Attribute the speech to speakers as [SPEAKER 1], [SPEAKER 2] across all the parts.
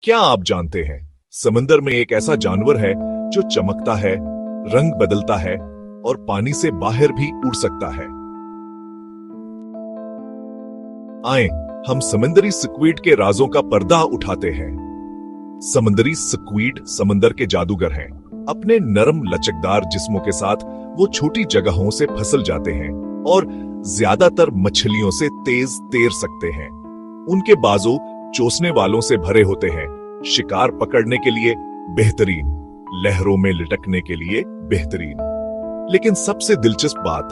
[SPEAKER 1] क्या आप जानते हैं समंदर में एक ऐसा जानवर है जो चमकता है, रंग बदलता है और पानी से बाहर भी उड़ सकता है। आए हम समुद्री स्क्विड के राजों का पर्दा उठाते हैं। समुद्री स्क्विड समंदर के जादूगर हैं। अपने नरम लचकदार जिस्मों के साथ वो छोटी जगहों से फिसल जाते हैं और ज्यादातर मछलियों से तेज तैर सकते हैं। उनके बाजू चोसने वालों से भरे होते हैं, शिकार पकड़ने के लिए बेहतरीन, लहरों में लिटकने के लिए बेहतरीन। लेकिन सबसे दिलचस्प बात,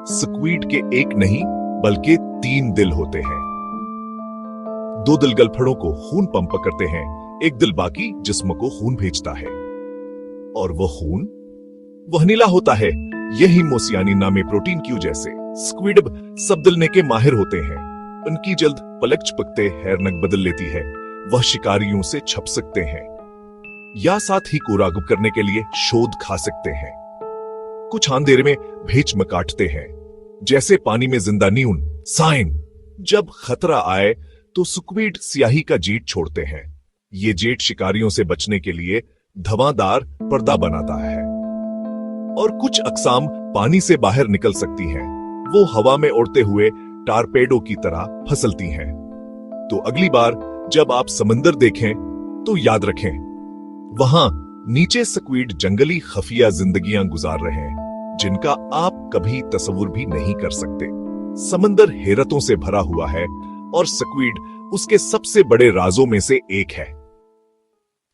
[SPEAKER 1] स्क्विड के एक नहीं बल्कि 3 दिल होते हैं। 2 दिल गलफड़ों को खून पंप करते हैं, एक दिल बाकी जिस्म को खून भेजता है। और वो खून वह नीला होता है, यही मोसियानी नामे प्रोटीन क्यू जैसे। स्क्विड सब दिलने के माहिर होते हैं। उनकी जल्द पलक झपकते हैरनक बदल लेती है। वह शिकारियों से छप सकते हैं या साथ ही को रागब करने के लिए शोध खा सकते हैं। कुछ अंधेरे में भेच में काटते हैं, जैसे पानी में जिंदा न्यून साइन। जब खतरा आए तो स्क्विड स्याही का जेट छोड़ते हैं। ये जेट शिकारियों से बचने के लिए धवादार पर्दा बनाता है। और कुछ अकसाम पानी से बाहर निकल सकती हैं। वो हवा में उड़ते हुए टारपेडो की तरह फसलती हैं। तो अगली बार जब आप समंदर देखें तो याद रखें, वहां नीचे स्क्विड जंगली खफिया जिंदगियां गुजार रहे हैं जिनका आप कभी तस्वुर भी नहीं कर सकते। समंदर हैरतों से भरा हुआ है और स्क्विड उसके सबसे बड़े राजों में से एक है।